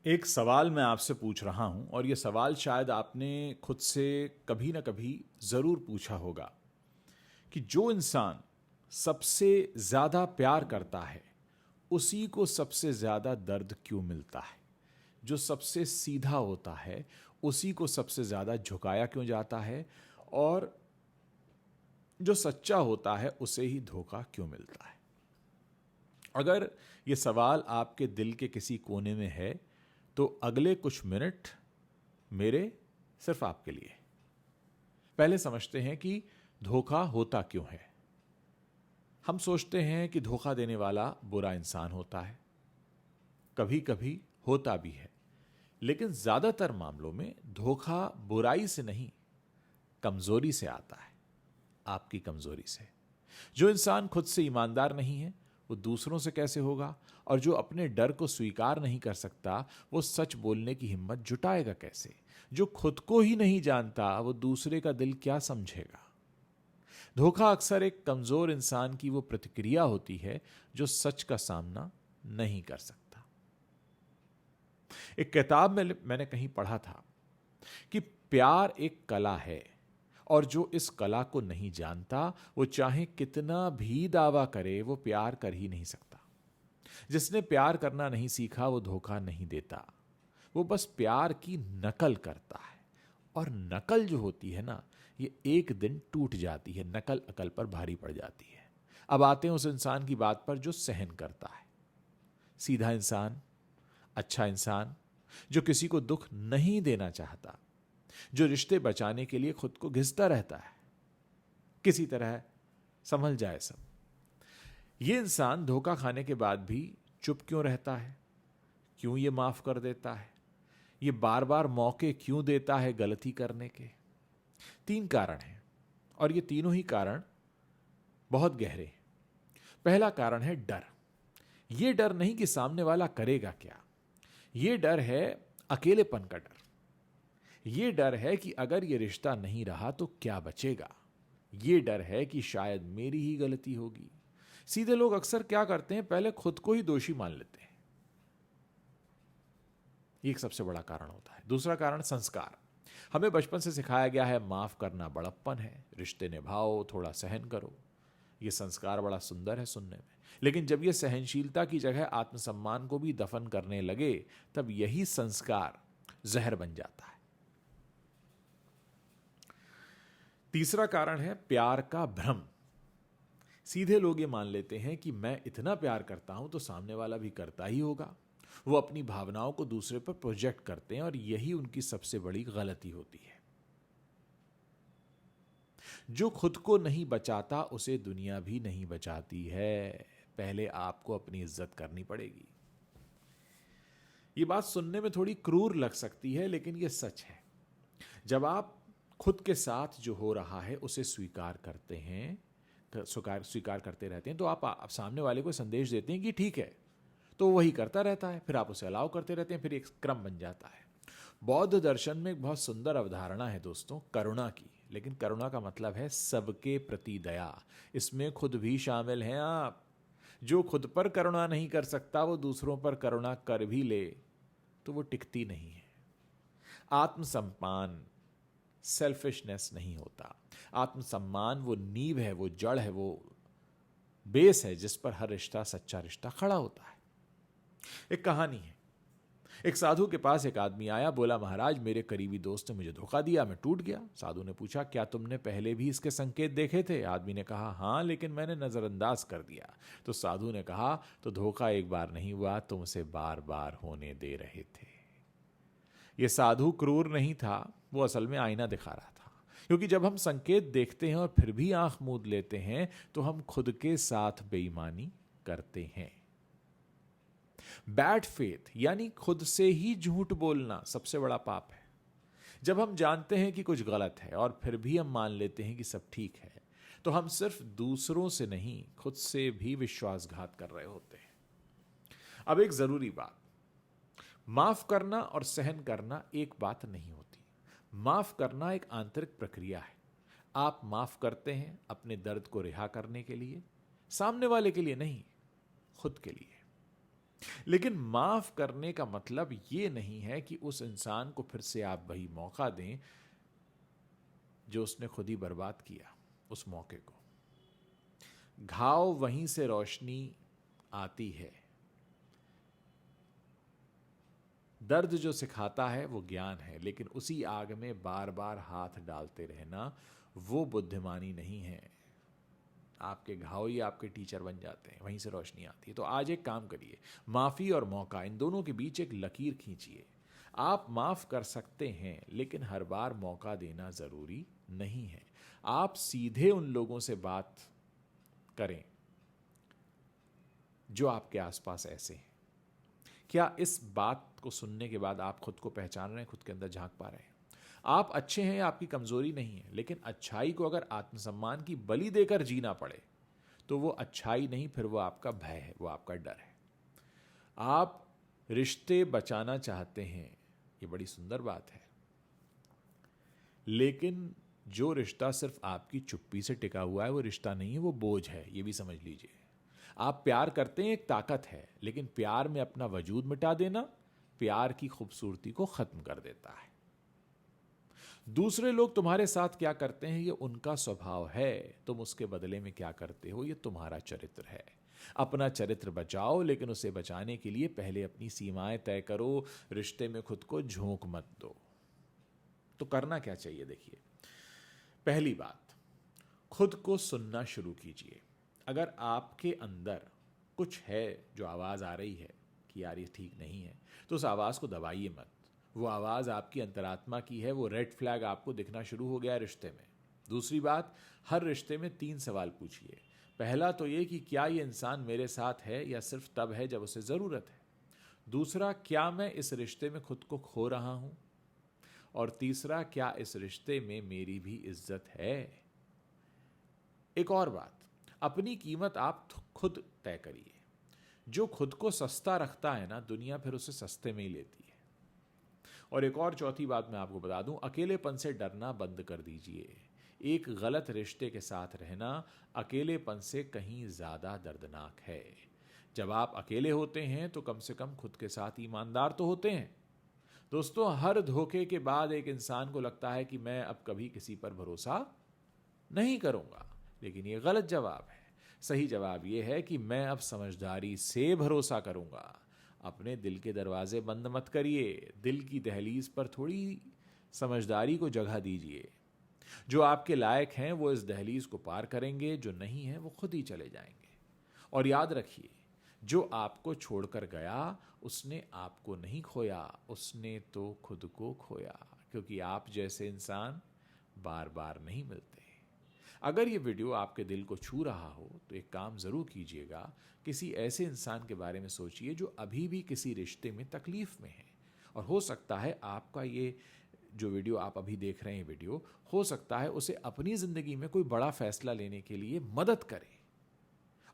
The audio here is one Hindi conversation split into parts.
एक सवाल मैं आपसे पूछ रहा हूं और ये सवाल शायद आपने खुद से कभी ना कभी ज़रूर पूछा होगा कि जो इंसान सबसे ज़्यादा प्यार करता है उसी को सबसे ज़्यादा दर्द क्यों मिलता है। जो सबसे सीधा होता है उसी को सबसे ज़्यादा झुकाया क्यों जाता है। और जो सच्चा होता है उसे ही धोखा क्यों मिलता है। अगर ये सवाल आपके दिल के किसी कोने में है तो अगले कुछ मिनट मेरे सिर्फ आपके लिए। पहले समझते हैं कि धोखा होता क्यों है। हम सोचते हैं कि धोखा देने वाला बुरा इंसान होता है, कभी कभी होता भी है, लेकिन ज्यादातर मामलों में धोखा बुराई से नहीं, कमजोरी से आता है, आपकी कमजोरी से। जो इंसान खुद से ईमानदार नहीं है वो दूसरों से कैसे होगा, और जो अपने डर को स्वीकार नहीं कर सकता वो सच बोलने की हिम्मत जुटाएगा कैसे। जो खुद को ही नहीं जानता वो दूसरे का दिल क्या समझेगा। धोखा अक्सर एक कमजोर इंसान की वो प्रतिक्रिया होती है जो सच का सामना नहीं कर सकता। एक किताब में मैंने कहीं पढ़ा था कि प्यार एक कला है और जो इस कला को नहीं जानता वो चाहे कितना भी दावा करे वो प्यार कर ही नहीं सकता। जिसने प्यार करना नहीं सीखा वो धोखा नहीं देता, वो बस प्यार की नकल करता है। और नकल जो होती है ना, ये एक दिन टूट जाती है, नकल अकल पर भारी पड़ जाती है। अब आते हैं उस इंसान की बात पर जो सहन करता है। सीधा इंसान, अच्छा इंसान, जो किसी को दुख नहीं देना चाहता, जो रिश्ते बचाने के लिए खुद को घिसता रहता है, किसी तरह संभल जाए सब। ये इंसान धोखा खाने के बाद भी चुप क्यों रहता है, क्यों ये माफ कर देता है, ये बार बार मौके क्यों देता है गलती करने के। तीन कारण हैं और ये तीनों ही कारण बहुत गहरे हैं। पहला कारण है डर। ये डर नहीं कि सामने वाला करेगा क्या, ये डर है अकेलेपन का डर। ये डर है कि अगर ये रिश्ता नहीं रहा तो क्या बचेगा। ये डर है कि शायद मेरी ही गलती होगी। सीधे लोग अक्सर क्या करते हैं, पहले खुद को ही दोषी मान लेते हैं। ये एक सबसे बड़ा कारण होता है। दूसरा कारण संस्कार। हमें बचपन से सिखाया गया है माफ करना बड़प्पन है, रिश्ते निभाओ, थोड़ा सहन करो। ये संस्कार बड़ा सुंदर है सुनने में, लेकिन जब ये सहनशीलता की जगह आत्मसम्मान को भी दफन करने लगे तब यही संस्कार जहर बन जाता है। तीसरा कारण है प्यार का भ्रम। सीधे लोग ये मान लेते हैं कि मैं इतना प्यार करता हूं तो सामने वाला भी करता ही होगा। वो अपनी भावनाओं को दूसरे पर प्रोजेक्ट करते हैं और यही उनकी सबसे बड़ी गलती होती है। जो खुद को नहीं बचाता उसे दुनिया भी नहीं बचाती है। पहले आपको अपनी इज्जत करनी पड़ेगी। ये बात सुनने में थोड़ी क्रूर लग सकती है लेकिन ये सच है। जब आप खुद के साथ जो हो रहा है उसे स्वीकार करते हैं, स्वीकार करते रहते हैं, तो आप सामने वाले को संदेश देते हैं कि ठीक है, तो वही करता रहता है, फिर आप उसे अलाउ करते रहते हैं, फिर एक क्रम बन जाता है। बौद्ध दर्शन में एक बहुत सुंदर अवधारणा है दोस्तों, करुणा की। लेकिन करुणा का मतलब है सबके प्रति दया। इसमें खुद भी शामिल हैं आप। जो खुद पर करुणा नहीं कर सकता वो दूसरों पर करुणा कर भी ले तो वो टिकती नहीं है। आत्मसम्मान सेल्फिशनेस नहीं होता। आत्मसम्मान वो नींव है, वो जड़ है, वो बेस है जिस पर हर रिश्ता, सच्चा रिश्ता खड़ा होता है। एक कहानी है। एक साधु के पास एक आदमी आया, बोला महाराज मेरे करीबी दोस्त ने मुझे धोखा दिया, मैं टूट गया। साधु ने पूछा क्या तुमने पहले भी इसके संकेत देखे थे? आदमी ने कहा हाँ, लेकिन मैंने नजरअंदाज कर दिया। तो साधु ने कहा तो धोखा एक बार नहीं हुआ, तुम उसे बार बार होने दे रहे थे। यह साधु क्रूर नहीं था, वो असल में आईना दिखा रहा था। क्योंकि जब हम संकेत देखते हैं और फिर भी आंख मूंद लेते हैं तो हम खुद के साथ बेईमानी करते हैं। बैड फेथ यानी खुद से ही झूठ बोलना सबसे बड़ा पाप है। जब हम जानते हैं कि कुछ गलत है और फिर भी हम मान लेते हैं कि सब ठीक है, तो हम सिर्फ दूसरों से नहीं खुद से भी विश्वासघात कर रहे होते हैं। अब एक जरूरी बात, माफ करना और सहन करना एक बात नहीं होती। माफ करना एक आंतरिक प्रक्रिया है। आप माफ करते हैं अपने दर्द को रिहा करने के लिए, सामने वाले के लिए नहीं, खुद के लिए। लेकिन माफ करने का मतलब ये नहीं है कि उस इंसान को फिर से आप वही मौका दें जो उसने खुद ही बर्बाद किया उस मौके को। घाव वहीं से रोशनी आती है। दर्द जो सिखाता है वो ज्ञान है, लेकिन उसी आग में बार बार हाथ डालते रहना वो बुद्धिमानी नहीं है। आपके घाव ही आपके टीचर बन जाते हैं, वहीं से रोशनी आती है। तो आज एक काम करिए, माफी और मौका इन दोनों के बीच एक लकीर खींचिए। आप माफ कर सकते हैं, लेकिन हर बार मौका देना जरूरी नहीं है। आप सीधे उन लोगों से बात करें जो आपके आसपास ऐसे हैं। क्या इस बात को सुनने के बाद आप खुद को पहचान रहे हैं, खुद के अंदर झांक पा रहे हैं? आप अच्छे हैं, आपकी कमजोरी नहीं है, लेकिन अच्छाई को अगर आत्मसम्मान की बलि देकर जीना पड़े तो वो अच्छाई नहीं, फिर वो आपका भय है, वो आपका डर है। आप रिश्ते बचाना चाहते हैं, ये बड़ी सुंदर बात है, लेकिन जो रिश्ता सिर्फ आपकी चुप्पी से टिका हुआ है वो रिश्ता नहीं है, वो बोझ है, ये भी समझ लीजिए। आप प्यार करते हैं, एक ताकत है, लेकिन प्यार में अपना वजूद मिटा देना प्यार की खूबसूरती को खत्म कर देता है। दूसरे लोग तुम्हारे साथ क्या करते हैं ये उनका स्वभाव है, तुम उसके बदले में क्या करते हो ये तुम्हारा चरित्र है। अपना चरित्र बचाओ, लेकिन उसे बचाने के लिए पहले अपनी सीमाएं तय करो। रिश्ते में खुद को झोंक मत दो। तो करना क्या चाहिए? देखिए, पहली बात, खुद को सुनना शुरू कीजिए। अगर आपके अंदर कुछ है जो आवाज आ रही है कि यार ये ठीक नहीं है, तो उस आवाज को दबाइए मत। वो आवाज आपकी अंतरात्मा की है, वो रेड फ्लैग आपको दिखना शुरू हो गया है रिश्ते में। दूसरी बात, हर रिश्ते में 3 सवाल पूछिए। पहला तो ये कि क्या ये इंसान मेरे साथ है या सिर्फ तब है जब उसे जरूरत है। दूसरा, क्या मैं इस रिश्ते में खुद को खो रहा हूं। और तीसरा, क्या इस रिश्ते में मेरी भी इज्जत है। एक और बात, अपनी कीमत आप खुद तय करिए। जो खुद को सस्ता रखता है ना, दुनिया फिर उसे सस्ते में ही लेती है। और एक और चौथी बात मैं आपको बता दूं, अकेलेपन से डरना बंद कर दीजिए। एक गलत रिश्ते के साथ रहना अकेलेपन से कहीं ज्यादा दर्दनाक है। जब आप अकेले होते हैं तो कम से कम खुद के साथ ईमानदार तो होते हैं। दोस्तों, हर धोखे के बाद एक इंसान को लगता है कि मैं अब कभी किसी पर भरोसा नहीं करूंगा, लेकिन ये गलत जवाब है। सही जवाब यह है कि मैं अब समझदारी से भरोसा करूंगा। अपने दिल के दरवाजे बंद मत करिए, दिल की दहलीज पर थोड़ी समझदारी को जगह दीजिए। जो आपके लायक हैं वो इस दहलीज को पार करेंगे, जो नहीं है वो खुद ही चले जाएंगे। और याद रखिए, जो आपको छोड़कर गया उसने आपको नहीं खोया, उसने तो खुद को खोया, क्योंकि आप जैसे इंसान बार बार नहीं मिलते। अगर ये वीडियो आपके दिल को छू रहा हो तो एक काम जरूर कीजिएगा, किसी ऐसे इंसान के बारे में सोचिए जो अभी भी किसी रिश्ते में तकलीफ में है। और हो सकता है आपका ये जो वीडियो आप अभी देख रहे हैं वीडियो, हो सकता है उसे अपनी जिंदगी में कोई बड़ा फैसला लेने के लिए मदद करे।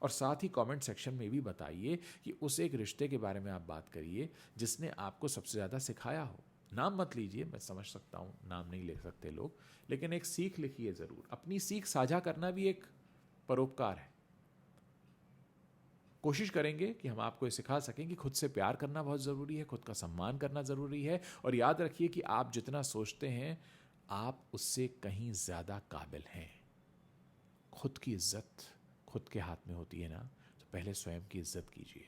और साथ ही कमेंट सेक्शन में भी बताइए कि उस एक रिश्ते के बारे में आप बात करिए जिसने आपको सबसे ज्यादा सिखाया हो। नाम मत लीजिए, मैं समझ सकता हूं नाम नहीं ले सकते लोग, लेकिन एक सीख लिखिए जरूर। अपनी सीख साझा करना भी एक परोपकार है। कोशिश करेंगे कि हम आपको ये सिखा सकें कि खुद से प्यार करना बहुत जरूरी है, खुद का सम्मान करना जरूरी है। और याद रखिए कि आप जितना सोचते हैं आप उससे कहीं ज्यादा काबिल हैं। खुद की इज्जत खुद के हाथ में होती है ना, तो पहले स्वयं की इज्जत कीजिए।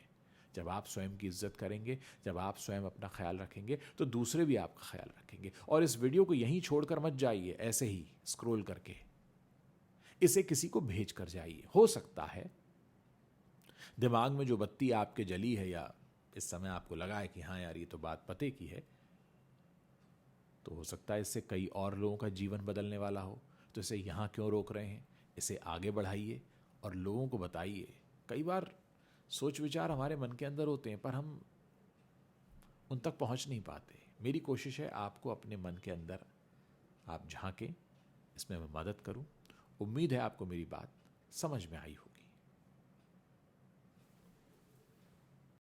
जब आप स्वयं की इज्जत करेंगे, जब आप स्वयं अपना ख्याल रखेंगे, तो दूसरे भी आपका ख्याल रखेंगे। और इस वीडियो को यहीं छोड़कर मत जाइए ऐसे ही स्क्रॉल करके, इसे किसी को भेज कर जाइए। हो सकता है दिमाग में जो बत्ती आपके जली है या इस समय आपको लगा है कि हाँ यार ये तो बात पते की है, तो हो सकता है इससे कई और लोगों का जीवन बदलने वाला हो। तो इसे यहां क्यों रोक रहे हैं? इसे आगे बढ़ाइए और लोगों को बताइए। कई बार सोच विचार हमारे मन के अंदर होते हैं पर हम उन तक पहुंच नहीं पाते। मेरी कोशिश है आपको अपने मन के अंदर आप झांकें, इसमें मैं मदद करूं। उम्मीद है आपको मेरी बात समझ में आई हो।